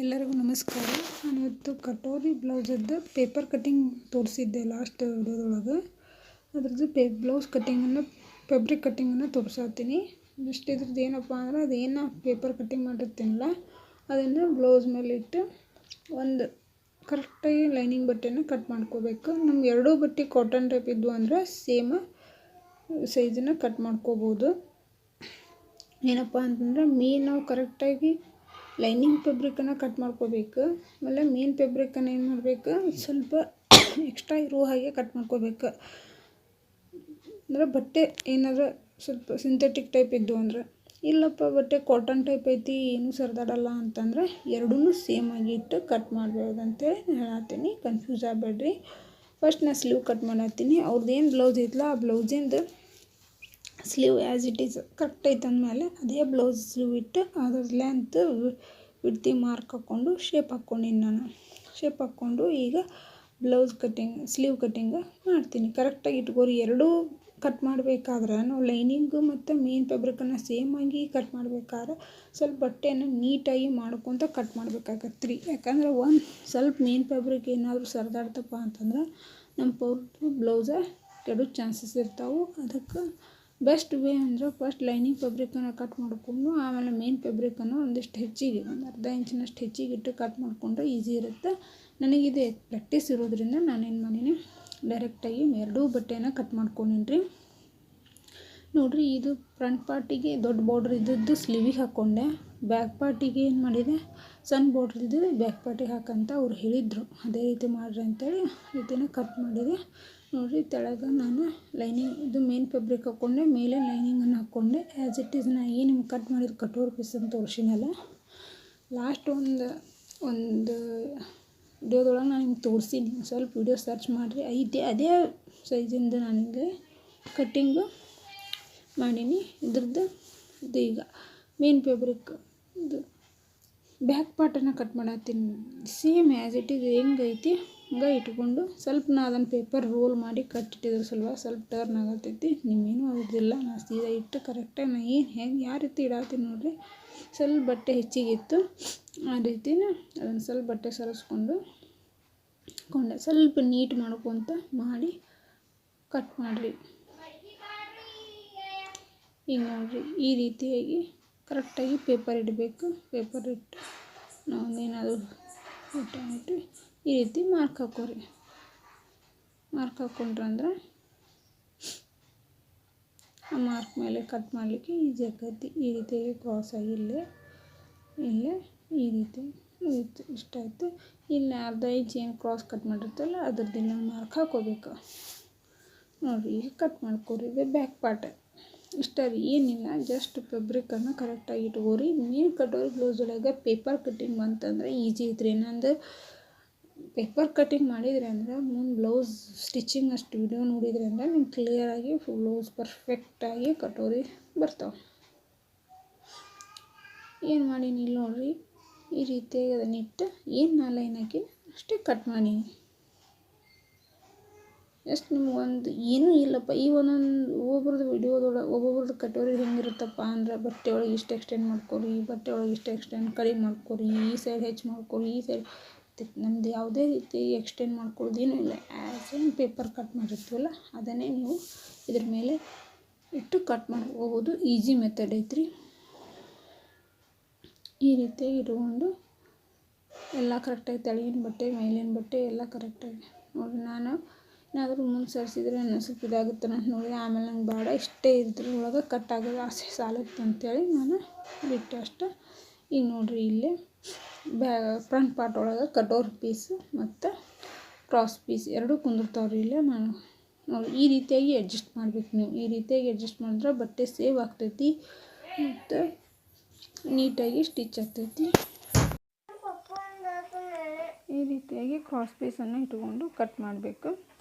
ಎಲ್ಲರಿಗೂ ನಮಸ್ಕಾರ. ನಾನು ಇವತ್ತು ಕಟೋರಿ ಬ್ಲೌಸದ್ದು ಪೇಪರ್ ಕಟ್ಟಿಂಗ್ ತೋರಿಸಿದ್ದೆ ಲಾಸ್ಟ್ ವಿಡಿಯೋದೊಳಗೆ. ಅದ್ರದ್ದು ಬ್ಲೌಸ್ ಕಟ್ಟಿಂಗನ್ನು ಫ್ಯಾಬ್ರಿಕ್ ಕಟ್ಟಿಂಗನ್ನು ತೋರಿಸ್ತೀನಿ. ನೆಕ್ಸ್ಟ್ ಇದ್ರದ್ದು ಏನಪ್ಪ ಅಂದ್ರೆ ಅದೇನು ಪೇಪರ್ ಕಟ್ಟಿಂಗ್ ಮಾಡಿರ್ತೀನಲ್ಲ ಅದನ್ನು ಬ್ಲೌಸ್ ಮೇಲೆ ಇಟ್ಟು ಒಂದು ಕರೆಕ್ಟಾಗಿ ಲೈನಿಂಗ್ ಬಟ್ಟೆನ ಕಟ್ ಮಾಡ್ಕೋಬೇಕು. ನಮ್ಗೆ ಎರಡೂ ಬಟ್ಟೆ ಕಾಟನ್ ಟೈಪ್ ಇದ್ವು ಅಂದರೆ ಸೇಮ್ ಸೈಜನ್ನು ಕಟ್ ಮಾಡ್ಕೋಬೋದು. ಏನಪ್ಪ ಅಂತಂದರೆ ನಾವು ಕರೆಕ್ಟಾಗಿ ಲೈನಿಂಗ್ ಫ್ಯಾಬ್ರಿಕನ್ನು ಕಟ್ ಮಾಡ್ಕೋಬೇಕು. ಆಮೇಲೆ ಮೇನ್ ಫ್ಯಾಬ್ರಿಕನ್ನು ಏನು ಮಾಡಬೇಕು, ಸ್ವಲ್ಪ ಎಕ್ಸ್ಟ್ರಾ ಇರೋ ಹಾಗೆ ಕಟ್ ಮಾಡ್ಕೋಬೇಕು. ಅಂದರೆ ಬಟ್ಟೆ ಏನಾದರೂ ಸ್ವಲ್ಪ ಸಿಂಥೆಟಿಕ್ ಟೈಪ್ ಇದ್ದು ಅಂದರೆ, ಇಲ್ಲಪ್ಪ ಬಟ್ಟೆ ಕಾಟನ್ ಟೈಪ್ ಐತಿ ಏನೂ ಸರಿದಾಡಲ್ಲ ಅಂತಂದರೆ ಎರಡೂ ಸೇಮ್ ಆಗಿ ಇಟ್ಟು ಕಟ್ ಮಾಡ್ಬೋದಂತೇಳಿ ಹೇಳತ್ತೀನಿ. ಕನ್ಫ್ಯೂಸ್ ಆಗಬೇಡ್ರಿ. ಫಸ್ಟ್ ನಾನು ಸ್ಲೀವ್ ಕಟ್ ಮಾಡತ್ತೀನಿ. ಅವ್ರದ್ದೇನು ಬ್ಲೌಸ್ ಐತಲ್ಲ ಆ ಬ್ಲೌಸಿಂದು sleeve as it is correct ಐತೆ ಅಂದಮೇಲೆ ಅದೇ ಬ್ಲೌಸ್ ಸ್ಲೀವ್ ಇಟ್ಟು ಅದ್ರ ಲೆಂತ್ ವಿಡ್ತಿ ಮಾರ್ಕ್ ಹಾಕ್ಕೊಂಡು ಶೇಪ್ ಹಾಕ್ಕೊಂಡಿನಿ. ನಾನು ಶೇಪ್ ಹಾಕ್ಕೊಂಡು ಈಗ ಬ್ಲೌಸ್ ಕಟ್ಟಿಂಗ್ ಸ್ಲೀವ್ ಕಟ್ಟಿಂಗ್ ಮಾಡ್ತೀನಿ. ಕರೆಕ್ಟಾಗಿ ಇಟ್ಕೋರಿ. ಎರಡೂ ಕಟ್ ಮಾಡಬೇಕಾದ್ರೆ ನಾವು ಲೈನಿಂಗು ಮತ್ತು ಮೇನ್ ಫ್ಯಾಬ್ರಿಕನ್ನು ಸೇಮಾಗಿ ಕಟ್ ಮಾಡಬೇಕಾದ್ರೆ ಸ್ವಲ್ಪ ಬಟ್ಟೆಯನ್ನು ನೀಟಾಗಿ ಮಾಡ್ಕೊತ ಕಟ್ ಮಾಡಬೇಕಾಗತ್ತೆ ರೀ. ಯಾಕಂದ್ರೆ ಒಂದು ಸ್ವಲ್ಪ ಮೇನ್ ಫ್ಯಾಬ್ರಿಕ್ ಏನಾದರೂ ಸರಿದಾಡ್ತಪ್ಪ ಅಂತಂದ್ರೆ ನಮ್ಮ ಬ್ಲೌಸ ಕೆಡೋ ಚಾನ್ಸಸ್ ಇರ್ತಾವೆ. ಅದಕ್ಕೆ ಬೆಸ್ಟ್ ವೇ ಅಂದರೆ ಫಸ್ಟ್ ಲೈನಿಂಗ್ ಫ್ಯಾಬ್ರಿಕನ್ನು ಕಟ್ ಮಾಡಿಕೊಂಡು ಆಮೇಲೆ ಮೇನ್ ಫ್ಯಾಬ್ರಿಕನ್ನು ಒಂದಿಷ್ಟು ಹೆಚ್ಚಿಗೆ ಒಂದು ಅರ್ಧ ಇಂಚಿನಷ್ಟು ಹೆಚ್ಚಿಗೆ ಇಟ್ಟು ಕಟ್ ಮಾಡಿಕೊಂಡ್ರೆ ಈಸಿ ಇರುತ್ತೆ. ನನಗಿದೆ ಪ್ರಾಕ್ಟೀಸ್ ಇರೋದ್ರಿಂದ ನಾನೇನು ಮಾಡೀನಿ, ಡೈರೆಕ್ಟಾಗಿ ಎರಡೂ ಬಟ್ಟೆನ ಕಟ್ ಮಾಡ್ಕೊಂಡಿನಿ ರೀ. ನೋಡಿರಿ, ಇದು ಫ್ರಂಟ್ ಪಾರ್ಟಿಗೆ ದೊಡ್ಡ ಬಾರ್ಡ್ರ್ ಇದ್ದದ್ದು ಸ್ಲೀವಿಗೆ ಹಾಕ್ಕೊಂಡೆ. ಬ್ಯಾಕ್ ಪಾರ್ಟಿಗೆ ಏನು ಮಾಡಿದೆ, ಸಣ್ಣ ಬಾರ್ಡ್ರ್ ಇದ್ದಿದ್ದು ಬ್ಯಾಕ್ ಪಾರ್ಟಿಗೆ ಹಾಕಂತ ಅವ್ರು ಹೇಳಿದರು. ಅದೇ ರೀತಿ ಮಾಡಿರಿ ಅಂತೇಳಿ ರೀತಿನ ಕಟ್ ಮಾಡಿದೆ. ನೋಡಿರಿ, ತೆಳಗೆ ನಾನು ಲೈನಿಂಗ್ ಇದು ಮೇನ್ ಫ್ಯಾಬ್ರಿಕ್ ಹಾಕ್ಕೊಂಡೆ, ಮೇಲೆ ಲೈನಿಂಗನ್ನು ಹಾಕ್ಕೊಂಡೆ. ಆ್ಯಸ್ ಇಟ್ ಈಸ್ ನಾನು ಏನು ನಿಮ್ಗೆ ಕಟ್ ಮಾಡಿದ ಕಟೋರ್ ಪೀಸ್ ಅಂತ ತೋರಿಸಿನಲ್ಲ ಲಾಸ್ಟ್ ಒಂದು ವಿಡಿಯೋದೊಳಗೆ ನಾನು ನಿಮ್ಗೆ ತೋರಿಸೀನಿ. ಸ್ವಲ್ಪ ವಿಡಿಯೋ ಸರ್ಚ್ ಮಾಡಿರಿ, ಐತೆ ಅದೇ ಸೈಜಿಂದ ನನಗೆ ಕಟ್ಟಿಂಗು ಮಾಡೀನಿ. ಇದ್ರದ್ದು ಇದು ಈಗ ಮೇನ್ ಫ್ಯಾಬ್ರಿಕ್ ಇದು ಬ್ಯಾಕ್ ಪಾರ್ಟನ್ನು ಕಟ್ ಮಾಡತ್ತೀನಿ. ಸೇಮ್ ಆ್ಯಸ್ ಇಟ್ ಈಸ್ ಹೆಂಗೈತಿ ಹಂಗೆ ಇಟ್ಕೊಂಡು ಸ್ವಲ್ಪ ನಾ ಅದನ್ನು ಪೇಪರ್ ರೋಲ್ ಮಾಡಿ ಕಟ್ಟಿಟ್ಟಿದ್ರ ಸ್ವಲ್ಪ ಟರ್ನ್ ಆಗತ್ತೈತಿ. ನಿಮ್ಮೇನೂ ಆಗೋದಿಲ್ಲ. ನಾನು ಸೀದಾ ಇಟ್ಟು ಕರೆಕ್ಟಾಗಿ ನಾನು ಹೆಂಗೆ ಯಾವ ರೀತಿ ಇಡತ್ತೀನಿ ನೋಡಿರಿ. ಸ್ವಲ್ಪ ಬಟ್ಟೆ ಹೆಚ್ಚಿಗಿತ್ತು, ಆ ರೀತಿನ ಅದನ್ನು ಸ್ವಲ್ಪ ಬಟ್ಟೆ ಸರಿಸ್ಕೊಂಡು ಸ್ವಲ್ಪ ನೀಟ್ ಮಾಡ್ಕೊತ ಮಾಡಿ ಕಟ್ ಮಾಡಿರಿ. ಈಗ ನೋಡಿರಿ, ಈ ರೀತಿಯಾಗಿ ಕರೆಕ್ಟಾಗಿ ಪೇಪರ್ ಇಡಬೇಕು. ಪೇಪರ್ ಇಟ್ಟು ನಾವೇನಾದರೂ ಇಟ್ಟು ಈ ರೀತಿ ಮಾರ್ಕ್ ಹಾಕೋರಿ. ಮಾರ್ಕ್ ಹಾಕ್ಕೊಂಡ್ರಂದ್ರೆ ಆ ಮಾರ್ಕ್ ಮೇಲೆ ಕಟ್ ಮಾಡಲಿಕ್ಕೆ ಈಸಿ ಆಕೈತಿ. ಈ ರೀತಿಯಾಗಿ ಕ್ರಾಸ್ ಆಗಿ ಇಲ್ಲೇ ಈ ರೀತಿ ಇಷ್ಟ ಆಯಿತು. ಇಲ್ಲಿ ಅರ್ಧ ಇಂಚ್ ಏನು ಕ್ರಾಸ್ ಕಟ್ ಮಾಡಿರ್ತಲ್ಲ ಅದ್ರದ್ದಿಲ್ಲ ಮಾರ್ಕ್ ಹಾಕೋಬೇಕು. ನೋಡಿರಿ, ಈಗ ಕಟ್ ಮಾಡ್ಕೊರಿ. ಇದು ಬ್ಯಾಕ್ ಪಾರ್ಟ್ ಇಷ್ಟ ರೀ, ಏನಿಲ್ಲ. ಜಸ್ಟ್ ಫ್ಯಾಬ್ರಿಕನ್ನು ಕರೆಕ್ಟಾಗಿ ಇಟ್ಕೋರಿ. ಮೇನ್ ಕಟೋರಿ ಬ್ಲೌಸ್ ಒಳಗೆ ಪೇಪರ್ ಕಟ್ಟಿಂಗ್ ಬಂತಂದ್ರೆ ಈಸಿ ಐತ್ರಿ. ಏನಂದ್ರೆ ಪೇಪರ್ ಕಟ್ಟಿಂಗ್ ಮಾಡಿದ್ರಿ ಅಂದ್ರೆ ಮುಂದೆ ಬ್ಲೌಸ್ ಸ್ಟಿಚಿಂಗ್ ಅಷ್ಟು ವಿಡಿಯೋ ನೋಡಿದ್ರಿ ಅಂದ್ರೆ ನಿಮ್ಗೆ ಕ್ಲಿಯರಾಗಿ ಬ್ಲೌಸ್ ಪರ್ಫೆಕ್ಟಾಗಿ ಕಟೋರಿ ಬರ್ತಾವೆ. ಏನು ಮಾಡೀನಿ ಇಲ್ಲಿ ನೋಡಿರಿ, ಈ ರೀತಿಯಾಗಿ ಅದನ್ನು ಇಟ್ಟು ಏನು ನಾ ಲೈನ್ ಹಾಕಿ ಅಷ್ಟೇ ಕಟ್ ಮಾಡೀನಿ. ಎಷ್ಟು ನಿಮ್ಗೆ ಒಂದು ಏನೂ ಇಲ್ಲಪ್ಪ. ಈ ಒಬ್ಬೊಬ್ರದ್ದು ವಿಡಿಯೋದೊಳಗೆ ಒಬ್ಬೊಬ್ರದ್ದು ಕಟೋರಿ ಹೆಂಗಿರುತ್ತಪ್ಪ ಅಂದ್ರೆ ಬಟ್ಟೆ ಒಳಗೆ ಇಷ್ಟು ಎಕ್ಸ್ಟೆಂಡ್ ಮಾಡ್ಕೊರಿ, ಬಟ್ಟೆ ಒಳಗೆ ಇಷ್ಟು ಎಕ್ಸ್ಟೆಂಡ್ ಕಡಿಮೆ ಮಾಡ್ಕೊರಿ, ಈ ಸೈಡ್ ಹೆಚ್ಚು ಮಾಡ್ಕೊರಿ, ಈ ಸೈಡ್. ನಮ್ದು ಯಾವುದೇ ರೀತಿ ಎಕ್ಸ್ಟೆಂಡ್ ಮಾಡ್ಕೊಳ್ಳೋದೇನೂ ಇಲ್ಲ. ಆ್ಯಸ್ ಏನು ಪೇಪರ್ ಕಟ್ ಮಾಡಿರ್ತೀವಲ್ಲ ಅದನ್ನೇ ನೀವು ಇದ್ರ ಮೇಲೆ ಇಟ್ಟು ಕಟ್ ಮಾಡ್ಕೋಬೋದು. ಈಸಿ ಮೆಥಡ್ ಐತ್ರಿ. ಈ ರೀತಿಯಾಗಿ ಇಟ್ಕೊಂಡು ಎಲ್ಲ ಕರೆಕ್ಟಾಗಿ ತೆಳಗಿನ ಬಟ್ಟೆ ಮೇಲಿನ ಬಟ್ಟೆ ಎಲ್ಲ ಕರೆಕ್ಟಾಗಿ ನೋಡಿ. ನಾನು ಏನಾದರೂ ಮುಂದೆ ಸರಿಸಿದ್ರೆ ಸ್ವಲ್ಪ ಇದಾಗುತ್ತೆ ಅಂತ ನೋಡಿ, ಆಮೇಲೆ ನಂಗೆ ಬೇಡ ಇಷ್ಟೇ ಇದ್ರ ಒಳಗೆ ಕಟ್ ಆಗೋದು ಆಸೆ ಸಾಲುತ್ತೆ ಅಂತೇಳಿ ನಾನು ಬಿಟ್ಟೆ ಅಷ್ಟೆ. ಈಗ ನೋಡಿರಿ, ಇಲ್ಲೇ ಫ್ರಂಟ್ ಪಾರ್ಟ್ ಒಳಗೆ ಕಟೋರ್ ಪೀಸು ಮತ್ತು ಕ್ರಾಸ್ ಪೀಸ್ ಎರಡೂ ಕುಂದಿರ್ತಾವ್ರಿ. ಇಲ್ಲೇ ನಾನು ನೋಡಿ ಈ ರೀತಿಯಾಗಿ ಅಡ್ಜಸ್ಟ್ ಮಾಡಬೇಕು. ನೀವು ಈ ರೀತಿಯಾಗಿ ಅಡ್ಜಸ್ಟ್ ಮಾಡಿದ್ರೆ ಬಟ್ಟೆ ಸೇವ್ ಆಗ್ತೈತಿ ಮತ್ತು ನೀಟಾಗಿ ಸ್ಟಿಚ್ ಆಗ್ತೈತಿ. ಈ ರೀತಿಯಾಗಿ ಕ್ರಾಸ್ ಪೀಸನ್ನು ಇಟ್ಕೊಂಡು ಕಟ್ ಮಾಡಬೇಕು.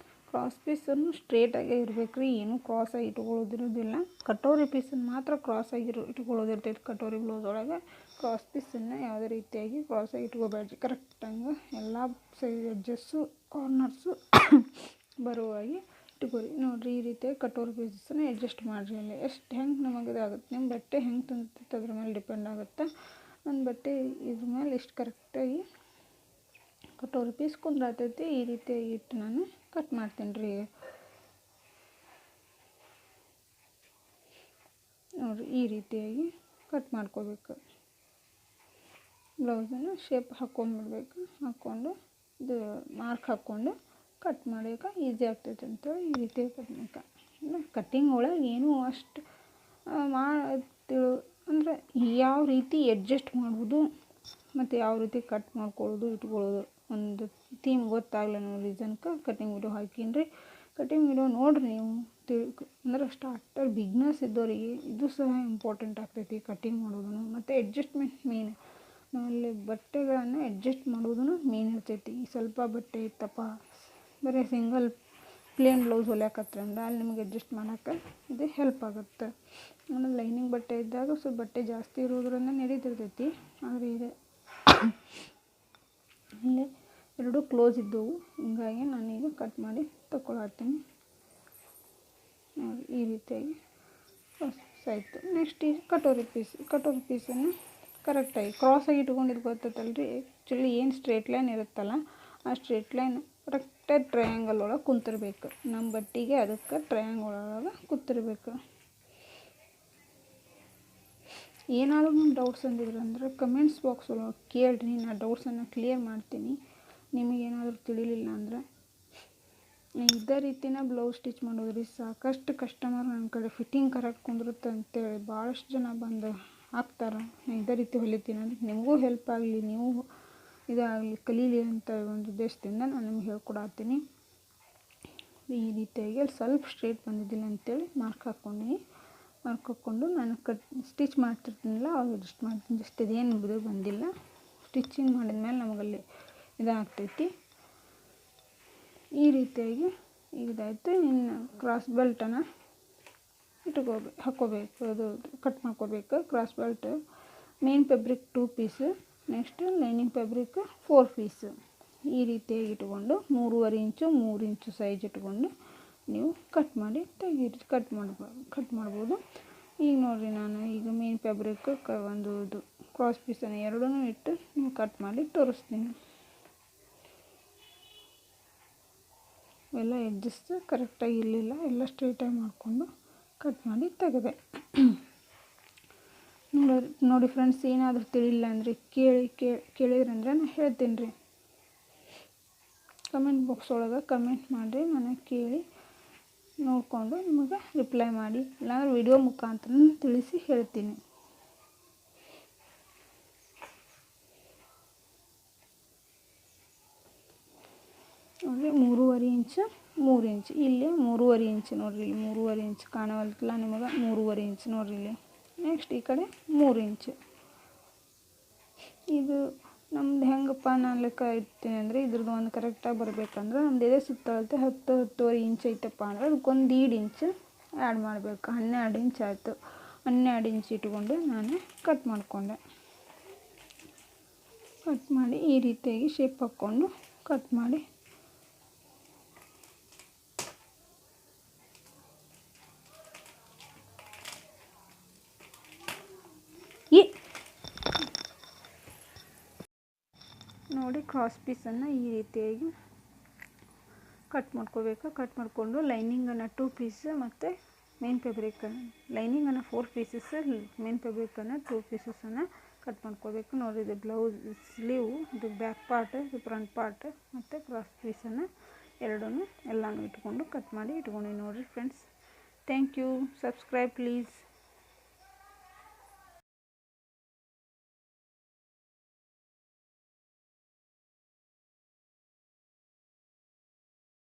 ಕ್ರಾಸ್ ಪೀಸನ್ನು ಸ್ಟ್ರೇಟಾಗೇ ಇರಬೇಕು ರೀ, ಏನೂ ಕ್ರಾಸಾಗಿ ಇಟ್ಕೊಳ್ಳೋದಿರೋದಿಲ್ಲ. ಕಟೋರಿ ಪೀಸನ್ನು ಮಾತ್ರ ಕ್ರಾಸಾಗಿ ಇಟ್ಕೊಳ್ಳೋದಿರ್ತೈತೆ. ಕಟೋರಿ ಬ್ಲೌಸ್ ಒಳಗೆ ಕ್ರಾಸ್ ಪೀಸನ್ನು ಯಾವುದೇ ರೀತಿಯಾಗಿ ಕ್ರಾಸಾಗಿ ಇಟ್ಕೋಬೇಡ್ರಿ. ಕರೆಕ್ಟಂಗೆ ಎಲ್ಲ ಸೈಜ್ ಎಡ್ಜಸ್ಸು ಕಾರ್ನರ್ಸು ಬರುವಾಗಿ ಇಟ್ಕೋರಿ. ನೋಡಿರಿ, ಈ ರೀತಿಯಾಗಿ ಕಟೋರಿ ಪೀಸನ್ನು ಅಡ್ಜಸ್ಟ್ ಮಾಡಿರಿ. ಅಲ್ಲಿ ಎಷ್ಟು ಹೆಂಗೆ ನಮಗೆ ಇದಾಗುತ್ತೆ, ನಿಮ್ಮ ಬಟ್ಟೆ ಹೆಂಗೆ ತಂದಿರ್ತೈತೆ ಅದ್ರ ಮೇಲೆ ಡಿಪೆಂಡ್ ಆಗುತ್ತೆ. ಒಂದು ಬಟ್ಟೆ ಇದ್ರ ಮೇಲೆ ಇಷ್ಟು ಕರೆಕ್ಟಾಗಿ ಕಟೋರಿ ಪೀಸ್ ಕುಂದ್ರಾತೈತಿ. ಈ ರೀತಿಯಾಗಿ ಇಟ್ಟು ನಾನು ಕಟ್ ಮಾಡ್ತೀನಿ ರೀ. ನೋಡಿರಿ ಈ ರೀತಿಯಾಗಿ ಕಟ್ ಮಾಡ್ಕೋಬೇಕು. ಬ್ಲೌಸನ್ನು ಶೇಪ್ ಹಾಕ್ಕೊಂಡ್ಬಿಡ್ಬೇಕು. ಹಾಕ್ಕೊಂಡು ಇದು ಮಾರ್ಕ್ ಹಾಕ್ಕೊಂಡು ಕಟ್ ಮಾಡೋಕೆ ಈಸಿ ಆಗ್ತೈತೆ ಅಂತೇಳಿ ಈ ರೀತಿ ಕಟ್ಟಿಂಗ್ ಒಳಗೆ ಏನೂ ಅಷ್ಟು ಅಂದರೆ ಯಾವ ರೀತಿ ಅಡ್ಜಸ್ಟ್ ಮಾಡ್ಬೋದು ಮತ್ತು ಯಾವ ರೀತಿ ಕಟ್ ಮಾಡ್ಕೊಳ್ಳೋದು ಇಟ್ಕೊಳ್ಳೋದು ಒಂದು ಥೀಮ್ ಗೊತ್ತಾಗಲ್ಲ ಅನ್ನೋ ರೀಸನ್ಗೆ ಕಟ್ಟಿಂಗ್ ವಿಡಿಯೋ ಹಾಕೀನಿ. ಕಟ್ಟಿಂಗ್ ವಿಡಿಯೋ ನೋಡಿರಿ ನೀವು ಅಂದ್ರೆ ಸ್ಟಾರ್ಟರ್ ಬಿಗ್ನರ್ಸ್ ಇದ್ದವರಿಗೆ ಇದು ಸಹ ಇಂಪಾರ್ಟೆಂಟ್ ಆಗ್ತೈತಿ ಕಟ್ಟಿಂಗ್ ಮಾಡೋದು ಮತ್ತು ಅಡ್ಜಸ್ಟ್ಮೆಂಟ್ ಮೇನ್. ಆಮೇಲೆ ಬಟ್ಟೆಗಳನ್ನು ಅಡ್ಜಸ್ಟ್ ಮಾಡೋದು ಮೇನ್ ಇರ್ತೈತಿ. ಸ್ವಲ್ಪ ಬಟ್ಟೆ ಇತ್ತಪ್ಪ ಬರೀ ಸಿಂಗಲ್ ಪ್ಲೇನ್ ಬ್ಲೌಸ್ ಹೊಲಿಯಾಕತ್ರಂದ್ರೆ ಅಲ್ಲಿ ನಿಮಗೆ ಅಡ್ಜಸ್ಟ್ ಮಾಡೋಕ್ಕೆ ಇದು ಹೆಲ್ಪ್ ಆಗುತ್ತೆ. ಆಮೇಲೆ ಲೈನಿಂಗ್ ಬಟ್ಟೆ ಇದ್ದಾಗ ಸ್ವಲ್ಪ ಬಟ್ಟೆ ಜಾಸ್ತಿ ಇರೋದ್ರಿಂದ ನಡೀತಿರ್ತೈತಿ. ಆದರೆ ಇದೆ ಇಲ್ಲೇ ಎರಡೂ ಕ್ಲೋಸ್ ಇದ್ದವು, ಹಿಂಗಾಗಿ ನಾನೀಗ ಕಟ್ ಮಾಡಿ ತಗೊಳತ್ತೀನಿ. ನೋಡಿ ಈ ರೀತಿಯಾಗಿ ಆಯಿತು. ನೆಕ್ಸ್ಟ್ ಈಗ ಕಟೋರಿ ಪೀಸನ್ನು ಕರೆಕ್ಟಾಗಿ ಕ್ರಾಸಾಗಿ ಇಟ್ಕೊಂಡಿದ್ದು ಗೊತ್ತೈತಲ್ರಿ. ಆ್ಯಕ್ಚುಲಿ ಏನು ಸ್ಟ್ರೇಟ್ ಲೈನ್ ಇರುತ್ತಲ್ಲ ಆ ಸ್ಟ್ರೇಟ್ ಲೈನ್ ಕರೆಕ್ಟಾಗಿ ಟ್ರಯಾಂಗಲ್ ಒಳಗೆ ಕುಂತಿರ್ಬೇಕು. ನಮ್ಮ ಬಟ್ಟೆಗೆ ಅದಕ್ಕೆ ಟ್ರಯಾಂಗಲ್ ಒಳಗೆ ಕೂತಿರ್ಬೇಕು. ಏನಾದರೂ ನಿಮ್ಮ ಡೌಟ್ಸ್ ಅಂದಿದ್ರಂದ್ರೆ ಕಮೆಂಟ್ಸ್ ಬಾಕ್ಸ್ ಒಳಗೆ ಕೇಳಿರಿ, ನಾನು ಡೌಟ್ಸನ್ನು ಕ್ಲಿಯರ್ ಮಾಡ್ತೀನಿ. ನಿಮಗೇನಾದರೂ ತಿಳಿಲಿಲ್ಲ ಅಂದ್ರೆ ಇದೇ ರೀತಿನ ಬ್ಲೌಸ್ ಸ್ಟಿಚ್ ಮಾಡೋದ್ರಿ. ಸಾಕಷ್ಟು ಕಸ್ಟಮರ್ ನನ್ನ ಕಡೆ ಫಿಟ್ಟಿಂಗ್ ಕರೆಕ್ಟ್ ಕುಂದಿರುತ್ತೆ ಅಂತೇಳಿ ಭಾಳಷ್ಟು ಜನ ಬಂದು ಹಾಕ್ತಾರೆ. ನಾನು ಇದೇ ರೀತಿ ಹೊಲಿತೀನಿ ಅಂದರೆ ನಿಮಗೂ ಹೆಲ್ಪ್ ಆಗಲಿ, ನೀವು ಇದಾಗಲಿ ಕಲೀಲಿ ಅಂತ ಒಂದು ಉದ್ದೇಶದಿಂದ ನಾನು ನಿಮ್ಗೆ ಹೇಳ್ಕೊಡತ್ತೀನಿ. ಈ ರೀತಿಯಾಗಿ ಅಲ್ಲಿ ಸ್ವಲ್ಪ ಸ್ಟ್ರೇಟ್ ಬಂದಿದ್ದಿಲ್ಲ ಅಂತೇಳಿ ಮಾರ್ಕ್ ಹಾಕ್ಕೊಂಡಿನಿ. ಮಾರ್ಕ್ ಹಾಕ್ಕೊಂಡು ನಾನು ಸ್ಟಿಚ್ ಮಾಡ್ತಿರ್ತೀನಲ್ಲ ಅವಾಗ ಅಡ್ಜಸ್ಟ್ ಮಾಡ್ತೀನಿ. ಜಸ್ಟ್ ಇದೇನು ಇದು ಬಂದಿಲ್ಲ. ಸ್ಟಿಚಿಂಗ್ ಮಾಡಿದ್ಮೇಲೆ ನಮಗಲ್ಲಿ ಇದಾಗ್ತೈತಿ. ಈ ರೀತಿಯಾಗಿ ಇದಾಯಿತು. ಇನ್ನು ಕ್ರಾಸ್ ಬೆಲ್ಟನ್ನು ಹಾಕ್ಕೋಬೇಕು. ಅದು ಕಟ್ ಮಾಡ್ಕೋಬೇಕು. Cross belt main fabric 2 piece, next lining fabric 4 piece. ಈ ರೀತಿಯಾಗಿ ಇಟ್ಕೊಂಡು 3.5 ಇಂಚು 3 ಇಂಚು ಸೈಜ್ ಇಟ್ಕೊಂಡು ನೀವು ಕಟ್ ಮಾಡಿ ತೆಗೀರಿ. ಕಟ್ ಮಾಡ್ಬೋದು. ಈಗ ನೋಡಿರಿ ನಾನು ಈಗ ಮೇನ್ ಫ್ಯಾಬ್ರಿಕ್ ಒಂದು ಇದು ಕ್ರಾಸ್ ಪೀಸನ್ನು ಎರಡೂ ಇಟ್ಟು ನೀವು ಕಟ್ ಮಾಡಿ ತೋರಿಸ್ತೀನಿ. ಎಲ್ಲ ಎಡ್ಜಸ್ ಕರೆಕ್ಟಾಗಿ ಇರಲಿಲ್ಲ, ಎಲ್ಲ ಸ್ಟ್ರೈಟಾಗಿ ಮಾಡಿಕೊಂಡು ಕಟ್ ಮಾಡಿ ತೆಗೆದೆ. ನೋಡಿ ಫ್ರೆಂಡ್ಸ್, ಏನಾದರೂ ತಿಳಿಲ್ಲ ಅಂದರೆ ಕೇಳಿದ್ರಂದ್ರೆ ನಾನು ಹೇಳ್ತೀನಿ ರೀ. ಕಮೆಂಟ್ ಬಾಕ್ಸ್ ಒಳಗೆ ಕಮೆಂಟ್ ಮಾಡಿರಿ, ನನಗೆ ಕೇಳಿ ನೋಡಿಕೊಂಡು ನಿಮಗೆ ರಿಪ್ಲೈ ಮಾಡಿ, ಇಲ್ಲಾಂದ್ರೆ ವಿಡಿಯೋ ಮುಖಾಂತರ ತಿಳಿಸಿ ಹೇಳ್ತೀನಿ. ನೋಡಿರಿ 3.5 ಇಂಚು 3 ಇಂಚು, ಇಲ್ಲಿ 3.5 ಇಂಚು ನೋಡಿರಿ, ಇಲ್ಲಿ 3.5 ಇಂಚು ಕಾಣವಲ್ತಲ್ಲ ನಿಮಗೆ, 3.5 ಇಂಚು ನೋಡಿರಿ ಇಲ್ಲಿ. ನೆಕ್ಸ್ಟ್ ಈ ಕಡೆ 3 ಇಂಚು. ಇದು ನಮ್ದು ಹೆಂಗಪ್ಪ ನಾನು ಲೆಕ್ಕ ಇಡ್ತೀನಿ ಅಂದರೆ ಇದ್ರದ್ದು ಒಂದು ಕರೆಕ್ಟಾಗಿ ಬರಬೇಕಂದ್ರೆ ನಮ್ದು ಎದೆ ಸುತ್ತಳತೆ 10-10.5 ಇಂಚ್ ಐತಪ್ಪ ಅಂದರೆ ಅದಕ್ಕೊಂದು 1.5 ಇಂಚು ಆ್ಯಡ್ ಮಾಡಬೇಕು. 12 ಇಂಚ್ ಆಯಿತು. 12 ಇಂಚ್ ಇಟ್ಕೊಂಡು ನಾನು ಕಟ್ ಮಾಡಿಕೊಂಡೆ. ಕಟ್ ಮಾಡಿ ಈ ರೀತಿಯಾಗಿ ಶೇಪ್ ಹಾಕ್ಕೊಂಡು ಕಟ್ ಮಾಡಿ ನೋಡಿ ಕ್ರಾಸ್ ಪೀಸನ್ನು ಈ ರೀತಿಯಾಗಿ ಕಟ್ ಮಾಡ್ಕೋಬೇಕು. ಕಟ್ ಮಾಡಿಕೊಂಡು ಲೈನಿಂಗನ್ನು 2 ಪೀಸ್ ಮತ್ತು ಮೇನ್ ಫ್ಯಾಬ್ರಿಕನ್ನು ಲೈನಿಂಗನ್ನು 4 ಪೀಸಸ್, ಮೇನ್ ಫ್ಯಾಬ್ರಿಕನ್ನು 2 ಪೀಸಸನ್ನು ಕಟ್ ಮಾಡ್ಕೋಬೇಕು. ನೋಡಿ ಇದು ಬ್ಲೌಸ್ ಸ್ಲೀವ್, ಇದು ಬ್ಯಾಕ್ ಪಾರ್ಟ್, ಇದು ಫ್ರಂಟ್ ಪಾರ್ಟ್ ಮತ್ತು ಕ್ರಾಸ್ ಪೀಸನ್ನು ಎಲ್ಲನೂ ಇಟ್ಕೊಂಡು ಕಟ್ ಮಾಡಿ ಇಟ್ಕೊಂಡು ನೋಡಿರಿ friends. Thank you. Subscribe please.